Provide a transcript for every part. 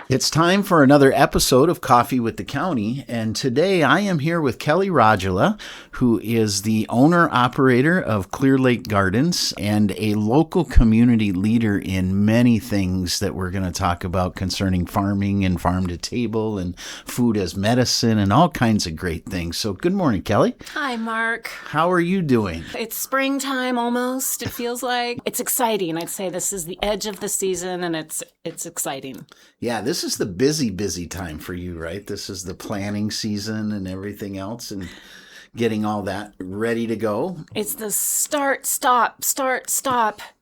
It's time for another episode of Coffee with the County, and today I am here with Kelley Rajala, who is the owner-operator of Clear Lake Gardens and a local community leader in many things that we're going to talk about concerning farming and farm to table and food as medicine and all kinds of great things. So good morning, Kelley. Hi, Mark. How are you doing? It's springtime almost, it feels like. It's exciting. I'd say this is the edge of the season, and it's exciting. Yeah, this is the busy time for you, right? This is the planning season and everything else and getting all that ready to go. It's the start, stop.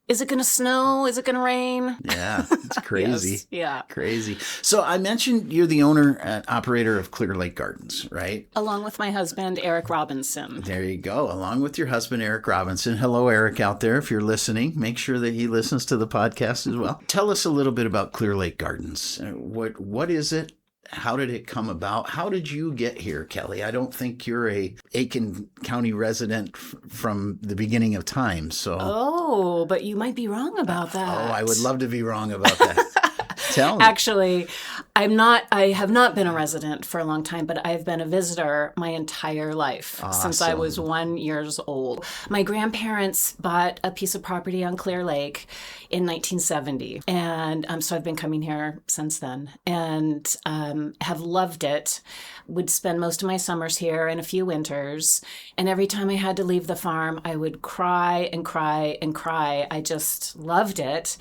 Is it going to snow? Is it going to rain? Yeah, it's crazy. Yes, yeah. Crazy. So I mentioned you're the owner and operator of Clear Lake Gardens, right? Along with my husband, Eric Robinson. There you go. Along with your husband, Eric Robinson. Hello, Eric, out there. If you're listening, make sure that he listens to the podcast as well. Tell us a little bit about Clear Lake Gardens. What is it? How did it come about? How did you get here, Kelley? I don't think you're a Aiken County resident from the beginning of time. So. Oh, but you might be wrong about that. Oh, I would love to be wrong about that. Tell me. Actually, I have not been a resident for a long time, but I've been a visitor my entire life since I was 1 year old. My grandparents bought a piece of property on Clear Lake in 1970. And so I've been coming here since then and have loved it. Would spend most of my summers here and a few winters. And every time I had to leave the farm, I would cry and cry and cry. I just loved it.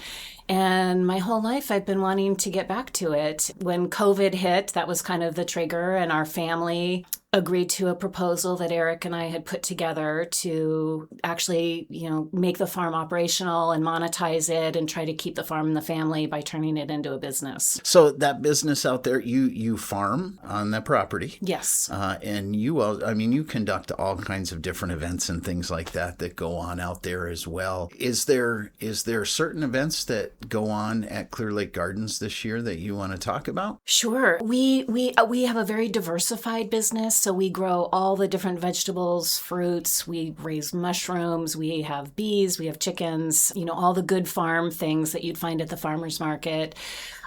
And my whole life, I've been wanting to get back to it. When COVID hit, that was kind of the trigger, and our family agreed to a proposal that Eric and I had put together to actually, make the farm operational and monetize it and try to keep the farm in the family by turning it into a business. So that business out there, you farm on that property. Yes. And you conduct all kinds of different events and things like that go on out there as well. Is there certain events that go on at Clear Lake Gardens this year that you want to talk about? Sure. We have a very diversified business. So we grow all the different vegetables, fruits, we raise mushrooms, we have bees, we have chickens, all the good farm things that you'd find at the farmer's market.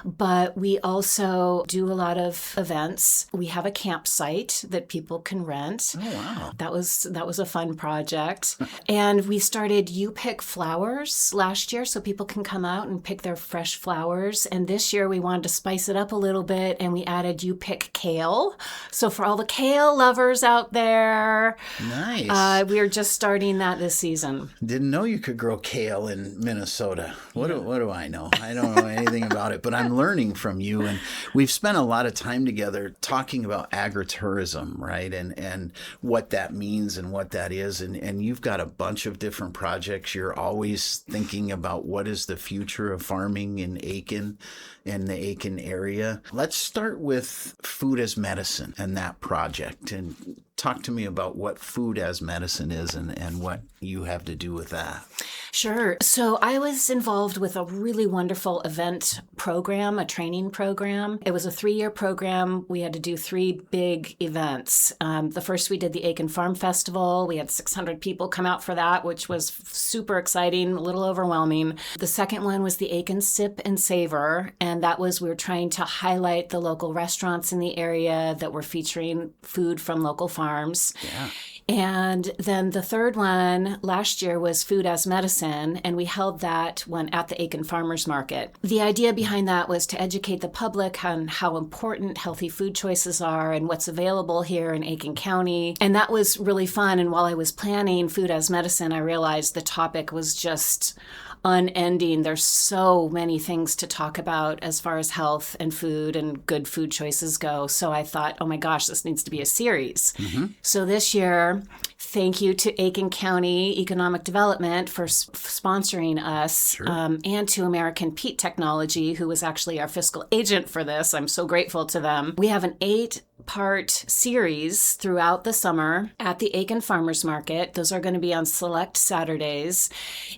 But we also do a lot of events. We have a campsite that people can rent. Oh, wow. That was a fun project. And we started You Pick Flowers last year, so people can come out and pick their fresh flowers. And this year we wanted to spice it up a little bit, and we added You Pick Kale. So for all the kale lovers out there, nice. We are just starting that this season. Didn't know you could grow kale in Minnesota. What do I know? I don't know anything about it, but I'm learning from you. And we've spent a lot of time together talking about agritourism, right? And what that means and what that is. And you've got a bunch of different projects. You're always thinking about what is the future of farming in Aiken and the Aiken area. Let's start with food as medicine and that project. And talk to me about what food as medicine is and what you have to do with that. Sure. So I was involved with a really wonderful event program, a training program. It was a 3-year program. We had to do 3 big events. The first, we did the Aiken Farm Festival. We had 600 people come out for that, which was super exciting, a little overwhelming. The second one was the Aiken Sip and Savor. And that was, we were trying to highlight the local restaurants in the area that were featuring food from local farms. Yeah. And then the third one last year was Food as Medicine, and we held that one at the Aiken Farmers Market. The idea behind that was to educate the public on how important healthy food choices are and what's available here in Aiken County. And that was really fun. And while I was planning Food as Medicine, I realized the topic was just unending. There's so many things to talk about as far as health and food and good food choices go. So I thought, oh my gosh, this needs to be a series. Mm-hmm. So this year, thank you to Aiken County Economic Development for sponsoring us, Sure. And to American Peat Technology, who was actually our fiscal agent for this. I'm so grateful to them. We have an 8-part series throughout the summer at the Aiken Farmers Market. Those are going to be on select Saturdays.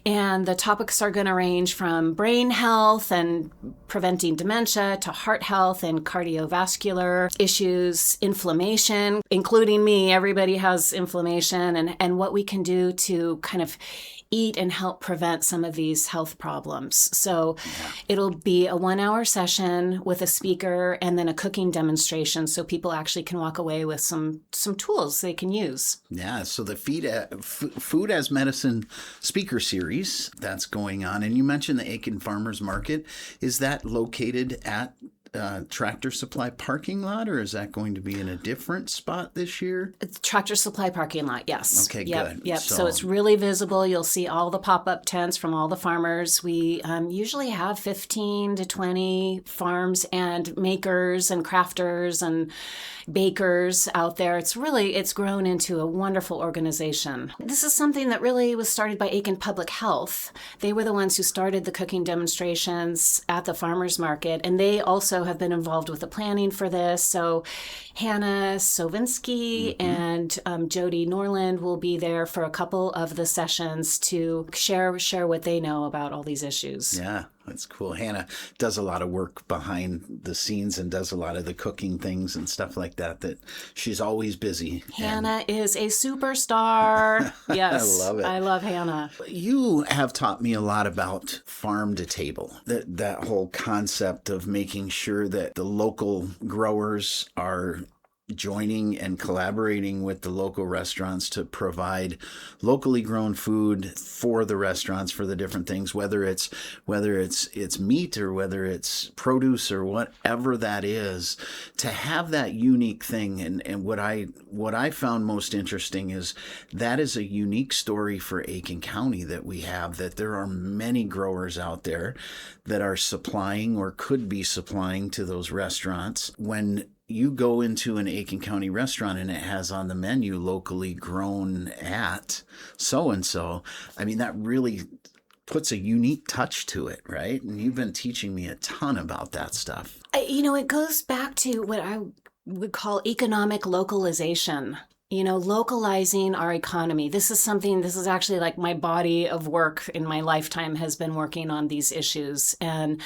And the topics are going to range from brain health and preventing dementia to heart health and cardiovascular issues, inflammation, including me. Everybody has inflammation, and what we can do to kind of eat and help prevent some of these health problems. So it'll be a 1-hour session with a speaker and then a cooking demonstration so people actually can walk away with some tools they can use. Yeah, so the Food as Medicine speaker series that's going on. And you mentioned the Aiken Farmers Market. Is that located at Tractor Supply parking lot, or is that going to be in a different spot this year? It's Tractor Supply parking lot, yes. Okay, good. Yep. So it's really visible. You'll see all the pop-up tents from all the farmers. We usually have 15 to 20 farms and makers and crafters and bakers out there. It's grown into a wonderful organization. This is something that really was started by Aiken Public Health. They were the ones who started the cooking demonstrations at the farmers market, and they also have been involved with the planning for this. So Hannah Sovinsky and Jody Norland will be there for a couple of the sessions to share what they know about all these issues. Yeah. That's cool. Hannah does a lot of work behind the scenes and does a lot of the cooking things and stuff like that she's always busy. Hannah is a superstar. Yes. I love it. I love Hannah. You have taught me a lot about farm to table, that whole concept of making sure that the local growers are joining and collaborating with the local restaurants to provide locally grown food for the restaurants for the different things, whether it's meat or whether it's produce or whatever that is, to have that unique thing. And what I found most interesting is that is a unique story for Aiken County that we have, that there are many growers out there that are supplying or could be supplying to those restaurants. When you go into an Aiken County restaurant and it has on the menu locally grown at so-and-so, I mean, that really puts a unique touch to it, right? And you've been teaching me a ton about that stuff. It goes back to what I would call economic localization. Localizing our economy. This is actually like my body of work in my lifetime has been working on these issues. And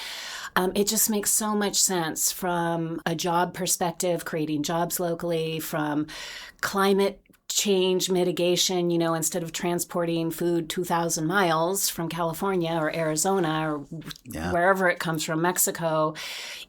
it just makes so much sense from a job perspective, creating jobs locally, from climate change mitigation, instead of transporting food 2,000 miles from California or Arizona or wherever it comes from, Mexico,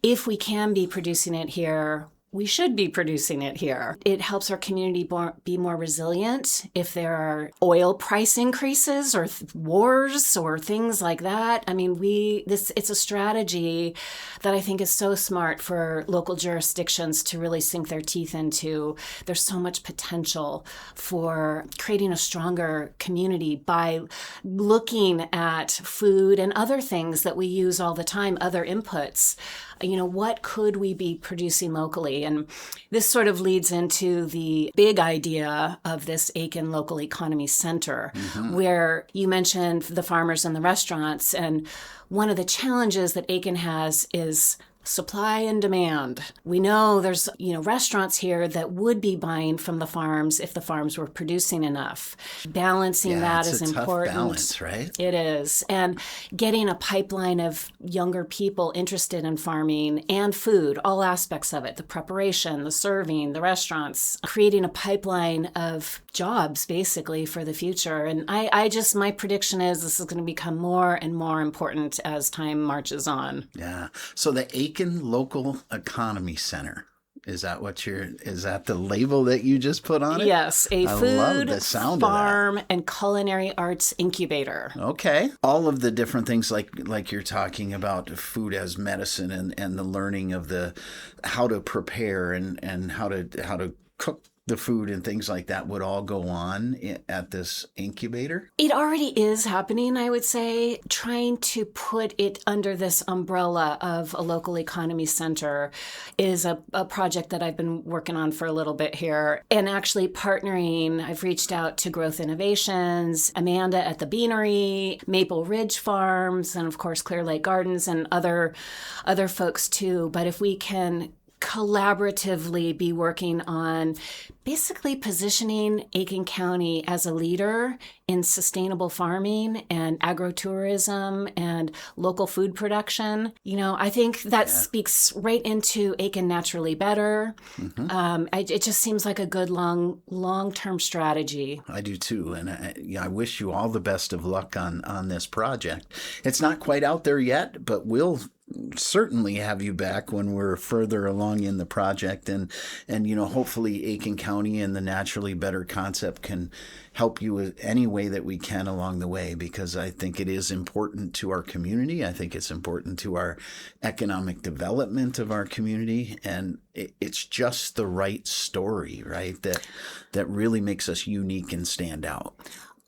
if we can be producing it here, we should be producing it here. It helps our community be more resilient if there are oil price increases or wars or things like that. I mean, it's a strategy that I think is so smart for local jurisdictions to really sink their teeth into. There's so much potential for creating a stronger community by looking at food and other things that we use all the time, other inputs. What could we be producing locally? And this sort of leads into the big idea of this Aiken Local Economy Center, where you mentioned the farmers and the restaurants. And one of the challenges that Aiken has is supply and demand. We know there's, restaurants here that would be buying from the farms if the farms were producing enough. Balancing that is important. Tough balance, right? It is. And getting a pipeline of younger people interested in farming and food, all aspects of it, the preparation, the serving, the restaurants, creating a pipeline of jobs basically for the future. And my prediction is this is going to become more and more important as time marches on. Yeah. So the Aiken Local Economy Center. Is that the label that you just put on it? Yes, I love the sound farm, of that. And culinary arts incubator. Okay. All of the different things like you're talking about food as medicine and the learning of how to prepare and how to cook the food and things like that would all go on at this incubator? It already is happening, I would say. Trying to put it under this umbrella of a local economy center is a project that I've been working on for a little bit here. And actually partnering, I've reached out to Growth Innovations, Amanda at the Beanery, Maple Ridge Farms, and of course Clear Lake Gardens and other folks too. But if we can collaboratively be working on basically positioning Aiken County as a leader in sustainable farming and agrotourism and local food production. I think that speaks right into Aiken Naturally Better. It just seems like a good long-term strategy. I do too, and I wish you all the best of luck on this project. It's not quite out there yet, but we'll certainly have you back when we're further along in the project, and hopefully Aiken County and the Naturally Better concept can help you in any way that we can along the way, because I think it is important to our community. I think it's important to our economic development of our community, and it's just the right story, right? That really makes us unique and stand out.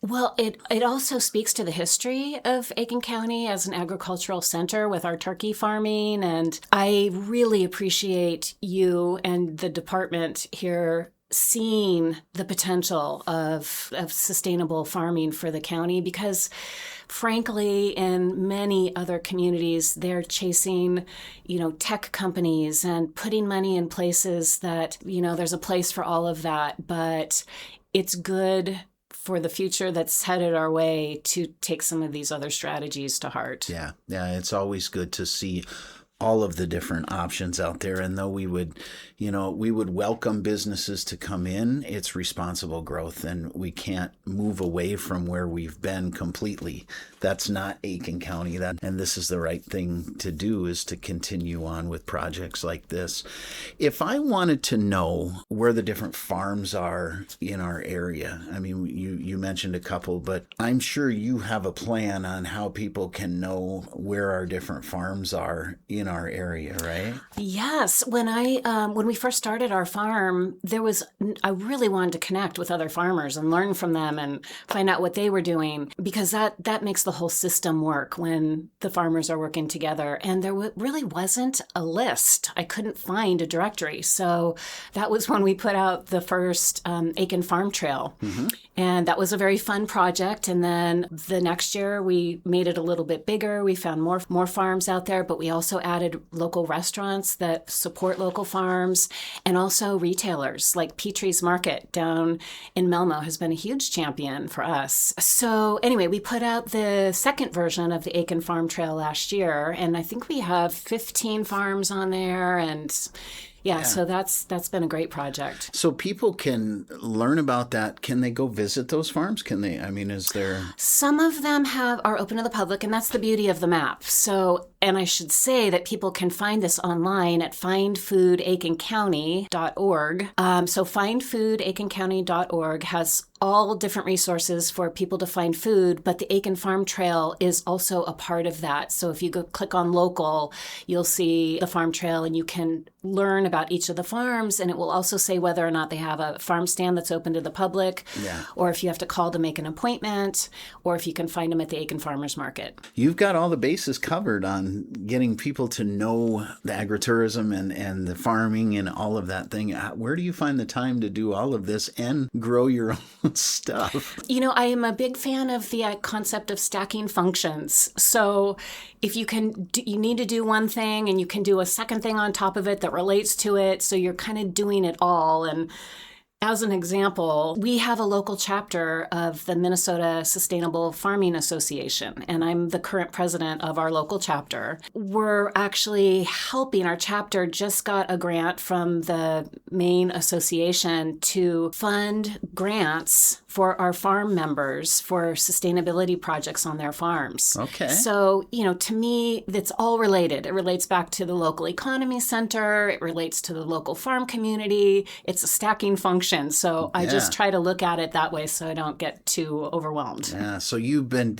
Well, it also speaks to the history of Aiken County as an agricultural center with our turkey farming. And I really appreciate you and the department here seeing the potential of sustainable farming for the county, because frankly, in many other communities, they're chasing, tech companies and putting money in places that, there's a place for all of that. But it's good for the future that's headed our way to take some of these other strategies to heart. Yeah, it's always good to see all of the different options out there. And though we would welcome businesses to come in, it's responsible growth, and we can't move away from where we've been completely. That's not Aiken County. And this is the right thing to do, is to continue on with projects like this. If I wanted to know where the different farms are in our area, I mean, you mentioned a couple, but I'm sure you have a plan on how people can know where our different farms are in our area, right? Yes. When we first started our farm, I really wanted to connect with other farmers and learn from them and find out what they were doing, because that makes the whole system work when the farmers are working together. And there really wasn't a list. I couldn't find a directory. So that was when we put out the first Aiken Farm Trail. Mm-hmm. And that was a very fun project. And then the next year we made it a little bit bigger. We found more farms out there, but we also added local restaurants that support local farms, and also retailers like Petrie's Market down in Melmo has been a huge champion for us. So anyway, we put out the second version of the Aiken Farm Trail last year, and I think we have 15 farms on there, and yeah, so that's been a great project. So people can learn about that. Can they go visit those farms? Is there... Some of them are open to the public, and that's the beauty of the map. So, and I should say that people can find this online at findfoodaikencounty.org. So findfoodaikencounty.org has all different resources for people to find food, but the Aiken Farm Trail is also a part of that. So if you go click on local, you'll see the farm trail, and you can learn about each of the farms, and it will also say whether or not they have a farm stand that's open to the public, or if you have to call to make an appointment, or if you can find them at the Aiken Farmers Market. You've got all the bases covered on getting people to know the agritourism and the farming and all of that thing. Where do you find the time to do all of this and grow your own stuff? I am a big fan of the concept of stacking functions. So if you need to do one thing and you can do a second thing on top of it that relates to it. So you're kind of doing it all. And as an example, we have a local chapter of the Minnesota Sustainable Farming Association, and I'm the current president of our local chapter. We're actually helping, our chapter just got a grant from the main association to fund grants for our farm members for sustainability projects on their farms. Okay. So, to me, it's all related. It relates back to the local economy center. It relates to the local farm community. It's a stacking function. So I just try to look at it that way so I don't get too overwhelmed. Yeah. So you've been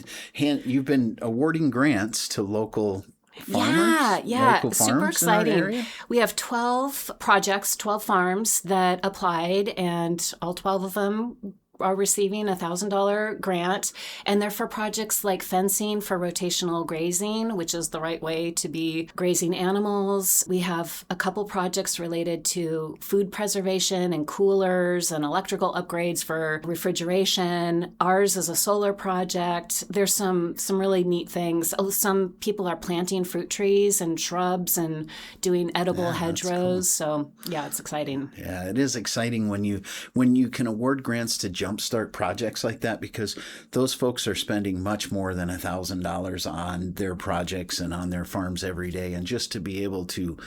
awarding grants to local farmers? Yeah. Local Super farms exciting. in our area? We have 12 projects, 12 farms that applied, and all 12 of them are receiving a $1,000 grant, and they're for projects like fencing for rotational grazing, which is the right way to be grazing animals. We have a couple projects related to food preservation and coolers and electrical upgrades for refrigeration. Ours is a solar project. There's some really neat things. Some people are planting fruit trees and shrubs and doing edible hedgerows. Cool. So yeah, it's exciting. Yeah, it is exciting when you can award grants to jump jumpstart projects like that, because those folks are spending much more than $1,000 on their projects and on their farms every day. And just to be able to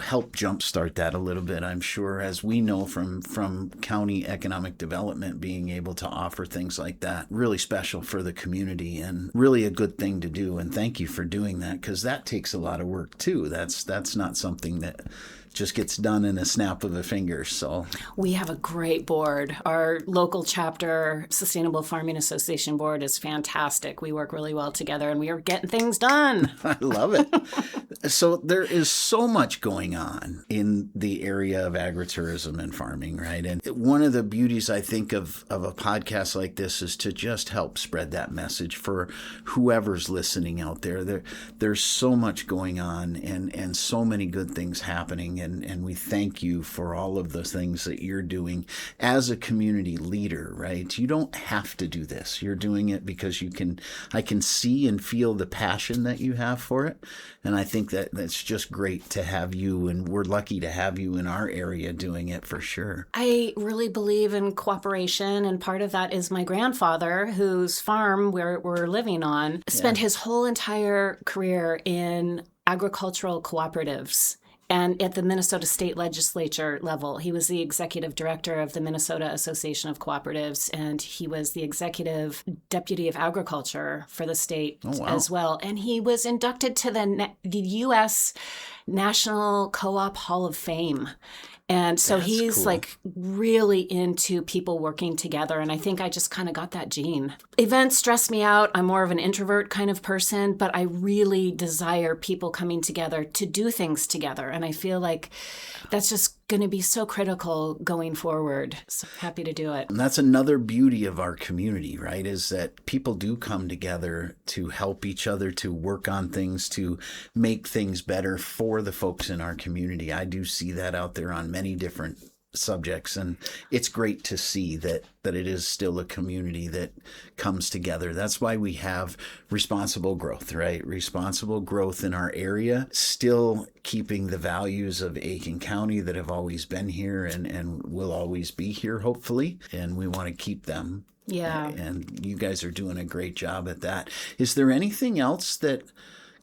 help jumpstart that a little bit, I'm sure, as we know from county economic development, being able to offer things like that, really special for the community and really a good thing to do. And thank you for doing that, because that takes a lot of work too. That's not something that just gets done in a snap of a finger. So we have a great board. Our local chapter Sustainable Farming Association board is fantastic. We work really well together and we are getting things done. I love it. So there is so much going on in the area of agritourism and farming, right? And one of the beauties, I think, of a podcast like this is to just help spread that message for whoever's listening out there. There's so much going on and so many good things happening. And we thank you for all of the things that you're doing as a community leader, right? You don't have to do this. You're doing it because I can see and feel the passion that you have for it. And I think that's just great to have you, and we're lucky to have you in our area doing it for sure. I really believe in cooperation, and part of that is my grandfather, whose farm we're living on, spent his whole entire career in agricultural cooperatives. And at the Minnesota State Legislature level, he was the executive director of the Minnesota Association of Cooperatives, and he was the executive deputy of agriculture for the state as well. And he was inducted to the U.S. National Co-op Hall of Fame. And so he's cool. Like really into people working together. And I think I just kind of got that gene. Events stress me out. I'm more of an introvert kind of person, but I really desire people coming together to do things together. And I feel like that's just going to be so critical going forward. So happy to do it. And that's another beauty of our community, right? Is that people do come together to help each other, to work on things, to make things better for the folks in our community. I do see that out there on many different subjects, and it's great to see that it is still a community that comes together. That's why we have responsible growth, right? Responsible growth in our area, still keeping the values of Aiken County that have always been here and will always be here, hopefully, and we want to keep them. Yeah. And you guys are doing a great job at that. Is there anything else that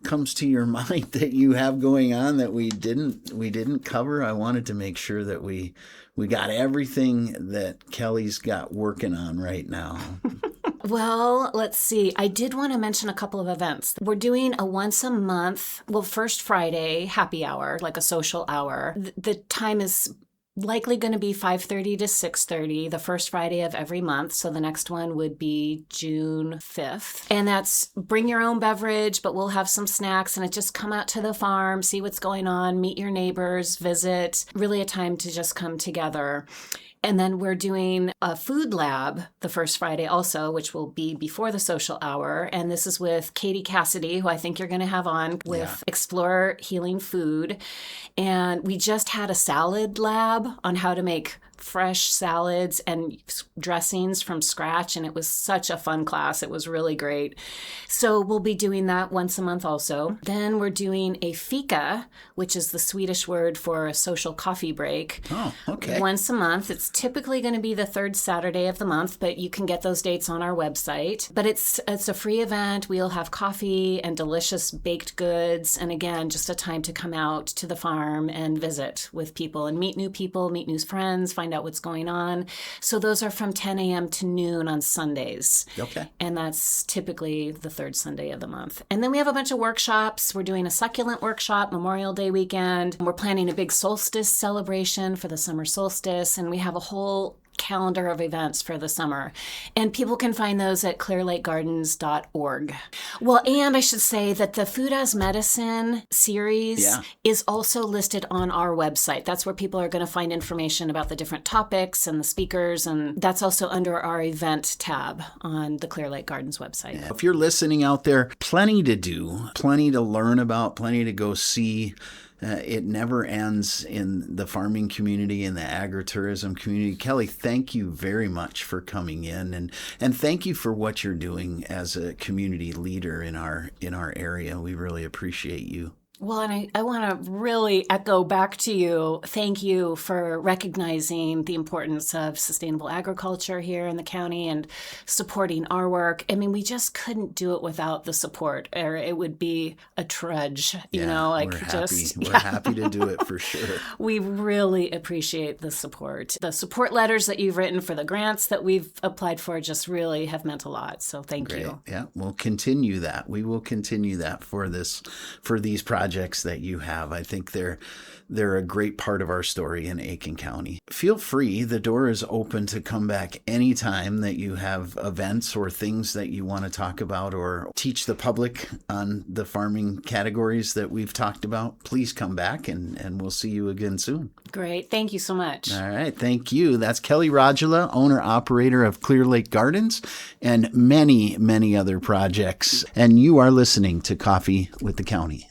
comes to your mind that you have going on that we didn't cover? I wanted to make sure that we got everything that Kelley's got working on right now. Well, let's see. I did want to mention a couple of events. We're doing a once a month, first Friday happy hour, like a social hour. The time is likely going to be 5:30 to 6:30, the first Friday of every month. So the next one would be June 5th. And that's bring your own beverage, but we'll have some snacks, and just come out to the farm, see what's going on, meet your neighbors, visit. Really a time to just come together. And then we're doing a food lab the first Friday also, which will be before the social hour. And this is with Katie Cassidy, who I think you're going to have on with Explore Healing Food. And we just had a salad lab on how to make fresh salads and dressings from scratch, and it was such a fun class. It was really great. So we'll be doing that once a month also. Then we're doing a fika, which is the Swedish word for a social coffee break. Oh, okay. Once a month. It's typically going to be the third Saturday of the month, but you can get those dates on our website. But it's a free event. We'll have coffee and delicious baked goods, and again, just a time to come out to the farm and visit with people and meet new people, meet new friends, find out what's going on. So those are from 10 a.m. to noon on Sundays. Okay. And that's typically the third Sunday of the month. And then we have a bunch of workshops. We're doing a succulent workshop Memorial Day weekend. We're planning a big solstice celebration for the summer solstice. And we have a whole calendar of events for the summer. And people can find those at clearlakegardens.org. Well, and I should say that the Food as Medicine series is also listed on our website. That's where people are going to find information about the different topics and the speakers. And that's also under our event tab on the Clear Lake Gardens website. Yeah. If you're listening out there, plenty to do, plenty to learn about, plenty to go see. It never ends in the farming community and the agritourism community. Kelley, thank you very much for coming in, and thank you for what you're doing as a community leader in our area. We really appreciate you. Well, and I want to really echo back to you. Thank you for recognizing the importance of sustainable agriculture here in the county and supporting our work. I mean, we just couldn't do it without the support, or it would be a trudge, you know, like we're happy to do it for sure. We really appreciate the support. The support letters that you've written for the grants that we've applied for just really have meant a lot. So thank you. Yeah, we'll continue that. We will continue that for these projects that you have. I think they're a great part of our story in Aiken County. Feel free. The door is open to come back anytime that you have events or things that you want to talk about or teach the public on the farming categories that we've talked about. Please come back and we'll see you again soon. Great. Thank you so much. All right. Thank you. That's Kelley Rajala, owner-operator of Clear Lake Gardens and many, many other projects. And you are listening to Coffee with the County.